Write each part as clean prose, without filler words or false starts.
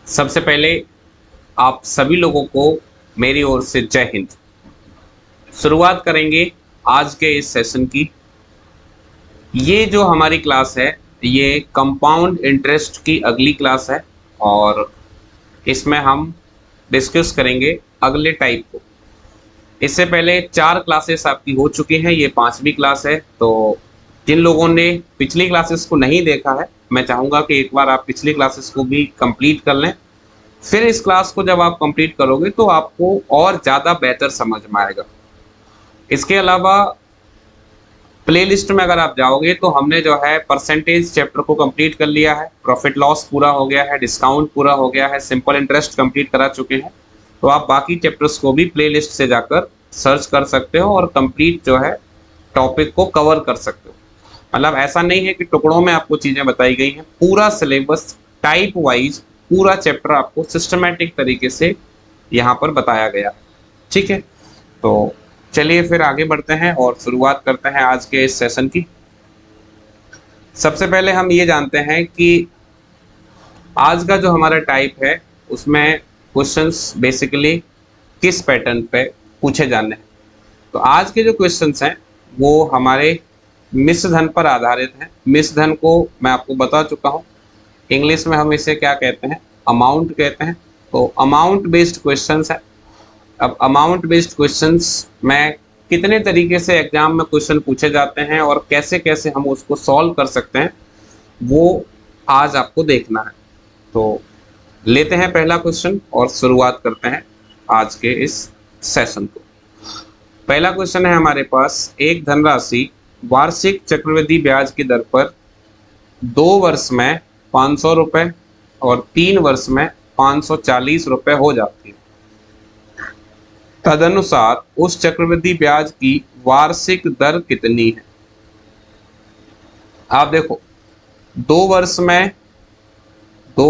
सबसे पहले आप सभी लोगों को मेरी ओर से जय हिंद। शुरुआत करेंगे आज के इस सेशन की। ये जो हमारी क्लास है ये कंपाउंड इंटरेस्ट की अगली क्लास है और इसमें हम डिस्कस करेंगे अगले टाइप को। इससे पहले 4 क्लासेस आपकी हो चुकी हैं, ये 5वीं क्लास है। तो जिन लोगों ने पिछली क्लासेस को नहीं देखा है, मैं चाहूँगा कि एक बार आप पिछली क्लासेस को भी कंप्लीट कर लें। फिर इस क्लास को जब आप कंप्लीट करोगे तो आपको और ज़्यादा बेहतर समझ में आएगा। इसके अलावा प्लेलिस्ट में अगर आप जाओगे तो हमने जो है परसेंटेज चैप्टर को कंप्लीट कर लिया है, प्रॉफिट लॉस पूरा हो गया है, डिस्काउंट पूरा हो गया है, सिंपल इंटरेस्ट कंप्लीट करा चुके हैं। तो आप बाकी चैप्टर्स को भी प्लेलिस्ट से जाकर सर्च कर सकते हो और कंप्लीट जो है टॉपिक को कवर कर सकते हो। मतलब ऐसा नहीं है कि टुकड़ों में आपको चीज़ें बताई गई हैं, पूरा सिलेबस टाइप वाइज पूरा चैप्टर आपको सिस्टमेटिक तरीके से यहाँ पर बताया गया। ठीक है, तो चलिए फिर आगे बढ़ते हैं और शुरुआत करते हैं आज के इस सेशन की। सबसे पहले हम ये जानते हैं कि आज का जो हमारा टाइप है उसमें क्वेश्चंस बेसिकली किस पैटर्न पे पूछे जाने हैं। तो आज के जो क्वेश्चंस हैं वो हमारे मिश्र धन पर आधारित हैं। मिश्र धन को मैं आपको बता चुका हूँ, इंग्लिश में हम इसे क्या कहते हैं, अमाउंट कहते हैं। तो अमाउंट बेस्ड क्वेश्चंस है। अब अमाउंट बेस्ड क्वेश्चंस में कितने तरीके से एग्जाम में क्वेश्चन पूछे जाते हैं और कैसे कैसे हम उसको सॉल्व कर सकते हैं वो आज आपको देखना है। तो लेते हैं पहला क्वेश्चन और शुरुआत करते हैं आज के इस सेशन को। पहला क्वेश्चन है हमारे पास, एक धनराशि वार्षिक चक्रवृद्धि ब्याज की दर पर 2 वर्ष में 500 रुपये और 3 वर्ष में 540 रुपये हो जाती है। तदनुसार उस चक्रवृद्धि ब्याज की वार्षिक दर कितनी है। आप देखो, 2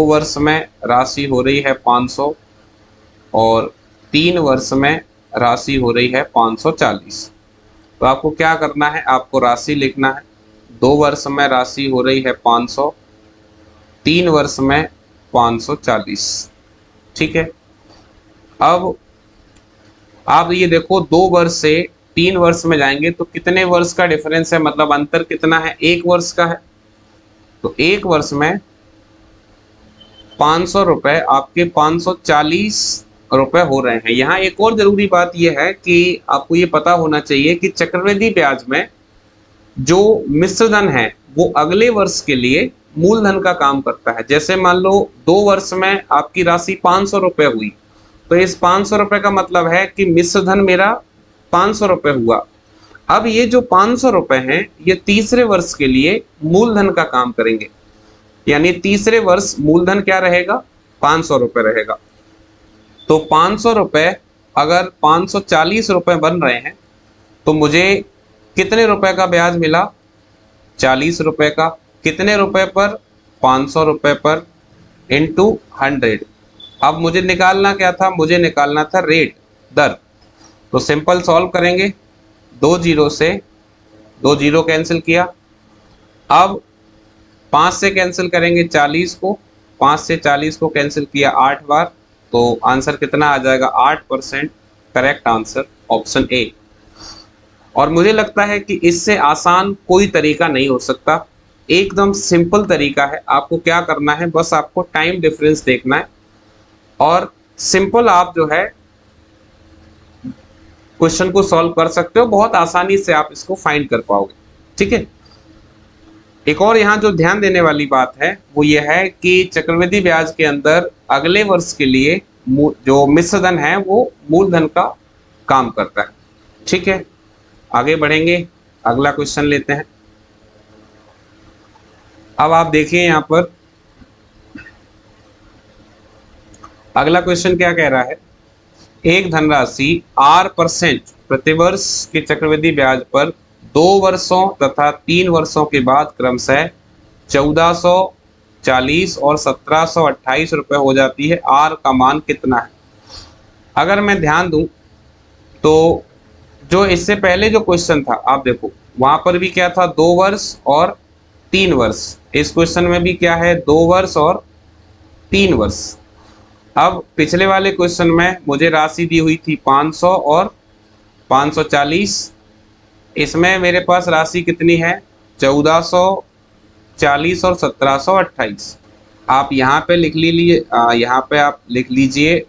वर्ष में राशि हो रही है 500 और 3 वर्ष में राशि हो रही है 540। तो आपको क्या करना है, आपको राशि लिखना है। 2 वर्ष में राशि हो रही है 500, 3 वर्ष में 540। ठीक है, अब आप ये देखो 2 वर्ष से 3 वर्ष में जाएंगे तो कितने वर्ष का डिफरेंस है, मतलब अंतर कितना है, 1 वर्ष का है। तो 1 वर्ष में 500 रुपये आपके 540 रुपये हो रहे हैं। यहाँ एक और जरूरी बात यह है कि आपको ये पता होना चाहिए कि चक्रवृद्धि ब्याज में जो मिश्र धन है वो अगले वर्ष के लिए मूलधन का काम करता है। जैसे मान लो 2 वर्ष में आपकी राशि 500 रुपये हुई, तो इस 500 रुपये का मतलब है कि मिश्र धन मेरा 500 रुपये हुआ। अब ये जो 500 रुपये हैं ये तीसरे वर्ष के लिए मूलधन का काम करेंगे, यानी तीसरे वर्ष मूलधन क्या रहेगा, 500 रुपये रहेगा। तो 500 रुपये अगर 540 रुपये बन रहे हैं तो मुझे कितने रुपए का ब्याज मिला, 40 रुपये का। कितने रुपए पर, 500 रुपये पर इंटू 100। अब मुझे निकालना क्या था, मुझे निकालना था रेट, दर। तो सिंपल सॉल्व करेंगे, 2 जीरो से 2 जीरो कैंसिल किया। अब 5 से कैंसिल करेंगे 40 को, 5 से 40 को कैंसिल किया 8 बार। तो आंसर कितना आ जाएगा, 8%। Correct answer option A. और मुझे लगता है कि इससे आसान कोई तरीका नहीं हो सकता, एकदम सिंपल तरीका है। आपको क्या करना है, बस आपको टाइम डिफरेंस देखना है और सिंपल आप जो है क्वेश्चन को सॉल्व कर सकते हो, बहुत आसानी से आप इसको फाइंड कर पाओगे। ठीक है, एक और यहाँ जो ध्यान देने वाली बात है वो ये है कि चक्रवृद्धि ब्याज के अंदर अगले वर्ष के लिए जो मिश्र धन है वो मूलधन का काम करता है। ठीक है, आगे बढ़ेंगे, अगला क्वेश्चन लेते हैं। अब आप देखिए यहाँ पर अगला क्वेश्चन क्या कह रहा है, एक धनराशि R% प्रतिवर्ष के चक्रवृद्धि ब्याज पर 2 वर्षों तथा 3 वर्षों के बाद क्रमशः 1440 और 1728 रुपये हो जाती है। R का मान कितना है। अगर मैं ध्यान दूं तो जो इससे पहले जो क्वेश्चन था आप देखो वहां पर भी क्या था, 2 वर्ष और 3 वर्ष। इस क्वेश्चन में भी क्या है, 2 वर्ष और 3 वर्ष। अब पिछले वाले क्वेश्चन में मुझे राशि दी हुई थी 500 और 540। इसमें मेरे पास राशि कितनी है, 1440 और 1728। आप यहाँ पे लिख लीजिए, यहाँ पे आप लिख लीजिए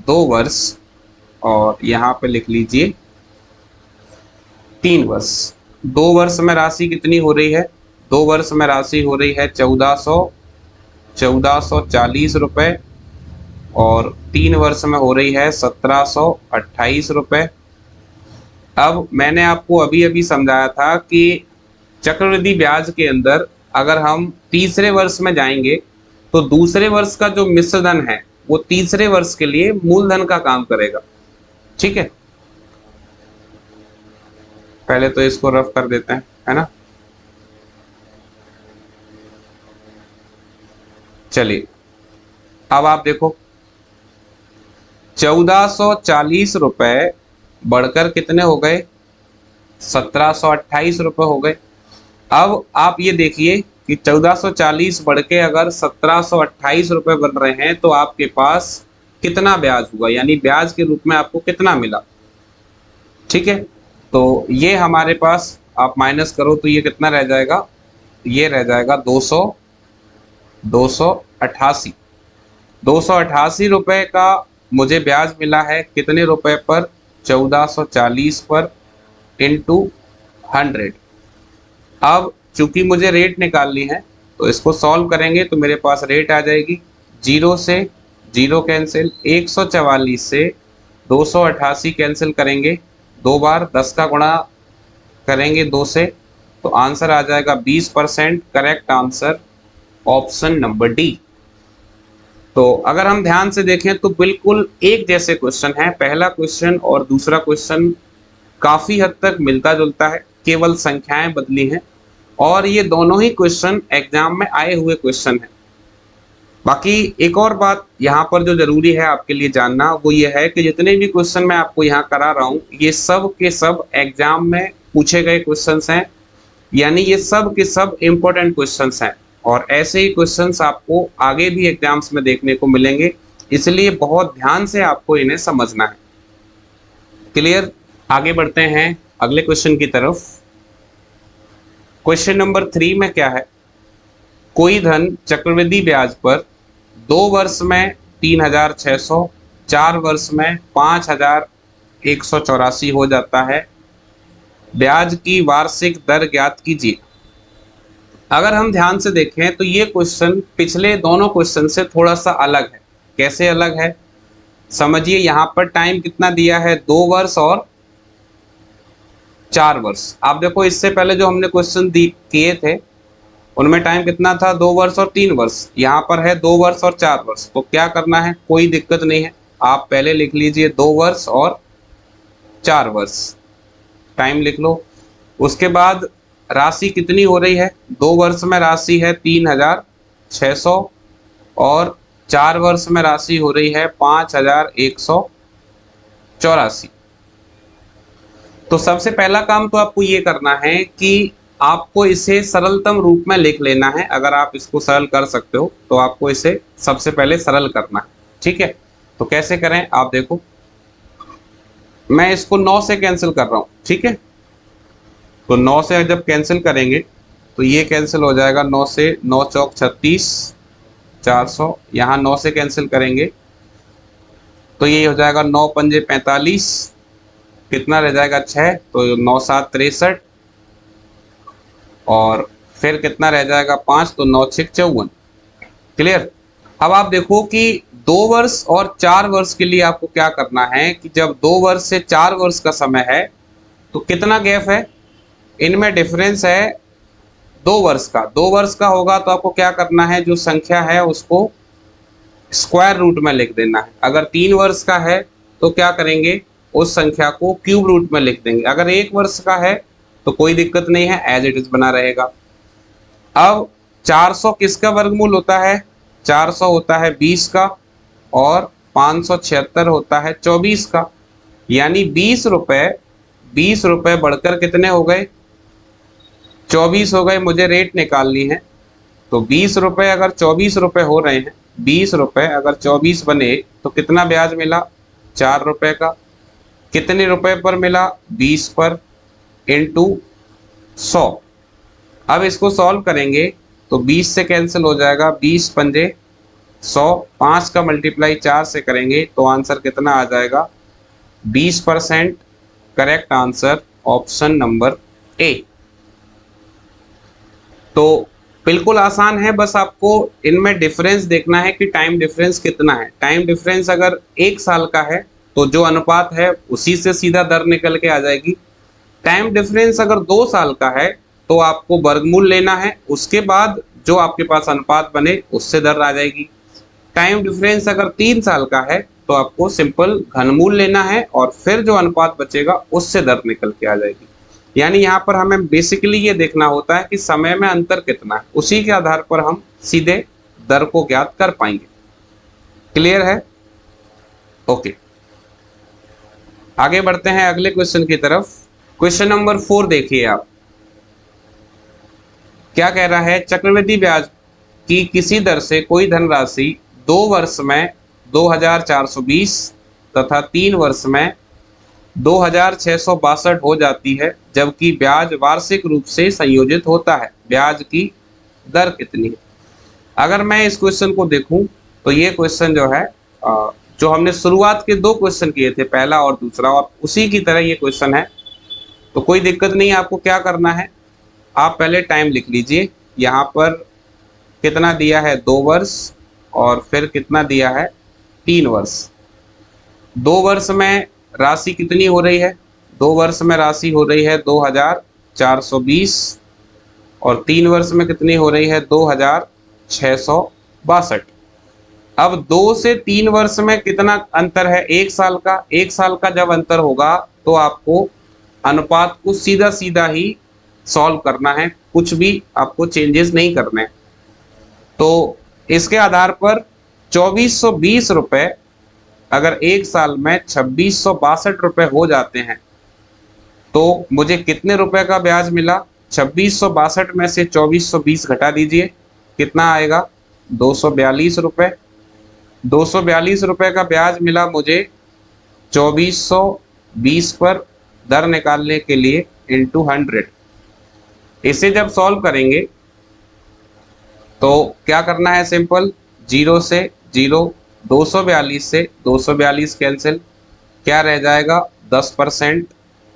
2 वर्ष और यहाँ पे लिख लीजिए 3 वर्ष। 2 वर्ष में राशि कितनी हो रही है, 2 वर्ष में राशि हो रही है 1440 रुपये और 3 वर्ष में हो रही है 1728 रुपये। अब मैंने आपको अभी अभी समझाया था कि चक्रवृद्धि ब्याज के अंदर अगर हम तीसरे वर्ष में जाएंगे तो दूसरे वर्ष का जो मिश्र धन है वो तीसरे वर्ष के लिए मूलधन का काम करेगा। ठीक है, पहले तो इसको रफ कर देते हैं, है ना। चलिए अब आप देखो 1440 रुपए बढ़कर कितने हो गए, 1728 रुपए हो गए। अब आप ये देखिए कि 1440 बढ़ के अगर 1728 रुपए बन रहे हैं तो आपके पास कितना ब्याज हुआ, यानी ब्याज के रूप में आपको कितना मिला। ठीक है, तो ये हमारे पास आप माइनस करो तो ये कितना रह जाएगा, ये रह जाएगा 288 रुपए का मुझे ब्याज मिला है। कितने रुपए पर, 1440 पर इंटू 100। अब चूंकि मुझे रेट निकालनी है तो इसको सॉल्व करेंगे तो मेरे पास रेट आ जाएगी, 0 से 0 कैंसिल, 144 से 288 कैंसिल करेंगे, 2 बार 10 का गुणा करेंगे 2 से, तो आंसर आ जाएगा 20%। Correct answer option number D. तो अगर हम ध्यान से देखें तो बिल्कुल एक जैसे क्वेश्चन है, पहला क्वेश्चन और दूसरा क्वेश्चन काफी हद तक मिलता जुलता है, केवल संख्याएं बदली हैं और ये दोनों ही क्वेश्चन एग्जाम में आए हुए क्वेश्चन हैं। बाकी एक और बात यहाँ पर जो जरूरी है आपके लिए जानना वो ये है कि जितने भी क्वेश्चन मैं आपको यहाँ करा रहा हूँ ये सब के सब एग्जाम में पूछे गए क्वेश्चंस हैं, यानी ये सब के सब इम्पोर्टेंट क्वेश्चंस हैं और ऐसे ही क्वेश्चंस आपको आगे भी एग्जाम्स में देखने को मिलेंगे, इसलिए बहुत ध्यान से आपको इन्हें समझना है। क्लियर, आगे बढ़ते हैं अगले क्वेश्चन की तरफ। क्वेश्चन नंबर 3 में क्या है, कोई धन चक्रवृद्धि ब्याज पर 2 वर्ष में 3600, 4 वर्ष में 5184 हो जाता है, ब्याज की वार्षिक दर ज्ञात कीजिए। अगर हम ध्यान से देखें तो ये क्वेश्चन पिछले दोनों क्वेश्चन से थोड़ा सा अलग है। कैसे अलग है, समझिए। यहाँ पर टाइम कितना दिया है, 2 वर्ष और 4 वर्ष। आप देखो इससे पहले जो हमने क्वेश्चन किए थे उनमें टाइम कितना था, 2 वर्ष और 3 वर्ष। यहाँ पर है 2 वर्ष और 4 वर्ष। तो क्या करना है, कोई दिक्कत नहीं है, आप पहले लिख लीजिए 2 वर्ष और 4 वर्ष, टाइम लिख लो। उसके बाद राशि कितनी हो रही है, 2 वर्ष में राशि है 3600 और 4 वर्ष में राशि हो रही है 5184। तो सबसे पहला काम तो आपको ये करना है कि आपको इसे सरलतम रूप में लिख लेना है। अगर आप इसको सरल कर सकते हो तो आपको इसे सबसे पहले सरल करना है। ठीक है, तो कैसे करें आप देखो, मैं इसको 9 से कैंसिल कर रहा हूं। ठीक है, तो 9 से जब कैंसिल करेंगे तो ये कैंसिल हो जाएगा, 9 से 9 चौक 36, 400, यहाँ 9 से कैंसिल करेंगे तो ये हो जाएगा 9 पंजे 45, कितना रह जाएगा 6, तो 9 7 63 और फिर कितना रह जाएगा 5, तो 9 6 54। क्लियर। अब आप देखो कि 2 वर्ष और 4 वर्ष के लिए आपको क्या करना है कि जब 2 वर्ष से 4 वर्ष का समय है तो कितना गैप है, इनमें डिफरेंस है 2 वर्ष का। 2 वर्ष का होगा तो आपको क्या करना है, जो संख्या है उसको स्क्वायर रूट में लिख देना है। अगर 3 वर्ष का है तो क्या करेंगे, उस संख्या को क्यूब रूट में लिख देंगे। अगर 1 वर्ष का है तो कोई दिक्कत नहीं है, एज इट इज बना रहेगा। अब 400 किसका वर्गमूल होता है, 400 होता है 20 का और 576 होता है 24 का, यानी 20 रुपए बढ़कर कितने हो गए, 24 हो गए। मुझे रेट निकालनी है तो 20 रुपए अगर 24 रुपए हो रहे हैं 20 रुपए, अगर 24 बने तो कितना ब्याज मिला? 4 रुपए का। कितने रुपए पर मिला? 20 पर, इंटू 100। अब इसको सॉल्व करेंगे तो 20 से कैंसिल हो जाएगा, 20 पंजे 100, 5 का मल्टीप्लाई 4 से करेंगे तो आंसर कितना आ जाएगा? 20%। Correct answer option number A. तो बिल्कुल आसान है, बस आपको इनमें डिफरेंस देखना है कि टाइम डिफरेंस कितना है। टाइम डिफरेंस अगर 1 साल का है तो जो अनुपात है उसी से सीधा दर निकल के आ जाएगी। टाइम डिफरेंस अगर 2 साल का है तो आपको वर्गमूल लेना है, उसके बाद जो आपके पास अनुपात बने उससे दर आ जाएगी। टाइम डिफरेंस अगर 3 साल का है तो आपको सिंपल घनमूल लेना है और फिर जो अनुपात बचेगा उससे दर निकल के आ जाएगी। यानी यहाँ पर हमें बेसिकली ये देखना होता है कि समय में अंतर कितना है, उसी के आधार पर हम सीधे दर को ज्ञात कर पाएंगे। क्लियर है? ओके, आगे बढ़ते हैं अगले क्वेश्चन की तरफ। क्वेश्चन नंबर 4 देखिए आप, क्या कह रहा है? चक्रवृद्धि ब्याज की किसी दर से कोई धनराशि 2 वर्ष में 2420 तथा 3 वर्ष में 2662 हो जाती है, जबकि ब्याज वार्षिक रूप से संयोजित होता है। ब्याज की दर कितनी है? अगर मैं इस क्वेश्चन को देखूं तो ये क्वेश्चन जो है जो हमने शुरुआत के 2 क्वेश्चन किए थे, पहला और दूसरा, और उसी की तरह ये क्वेश्चन है। तो कोई दिक्कत नहीं, आपको क्या करना है, आप पहले टाइम लिख लीजिए। यहाँ पर कितना दिया है? 2 वर्ष, और फिर कितना दिया है? 3 वर्ष। 2 वर्ष में राशि कितनी हो रही है? 2 वर्ष में राशि हो रही है 2420, और 3 वर्ष में कितनी हो रही है? 2662। अब 2 से 3 वर्ष में कितना अंतर है? 1 साल का। 1 साल का जब अंतर होगा तो आपको अनुपात को सीधा सीधा ही सॉल्व करना है, कुछ भी आपको चेंजेस नहीं करने हैं। तो इसके आधार पर 2420 रुपए अगर 1 साल में 2662 रुपए हो जाते हैं तो मुझे कितने रुपए का ब्याज मिला? 2662 में से 2420 घटा दीजिए, कितना आएगा? 242 रुपए। 242 रुपए का ब्याज मिला मुझे 2420 पर दर निकालने के लिए इंटू 100। इसे जब सॉल्व करेंगे तो क्या करना है? सिंपल 0 से 0, 242 से 242 कैंसिल, क्या रह जाएगा? 10%।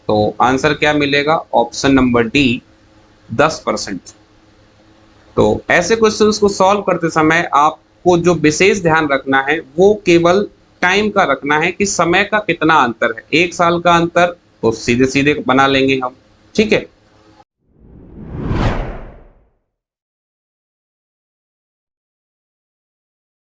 तो आंसर क्या मिलेगा? Option number D, 10%। तो ऐसे क्वेश्चंस को सॉल्व करते समय आपको जो विशेष ध्यान रखना है वो केवल टाइम का रखना है कि समय का कितना अंतर है। 1 साल का अंतर तो सीधे सीधे बना लेंगे हम, ठीक है।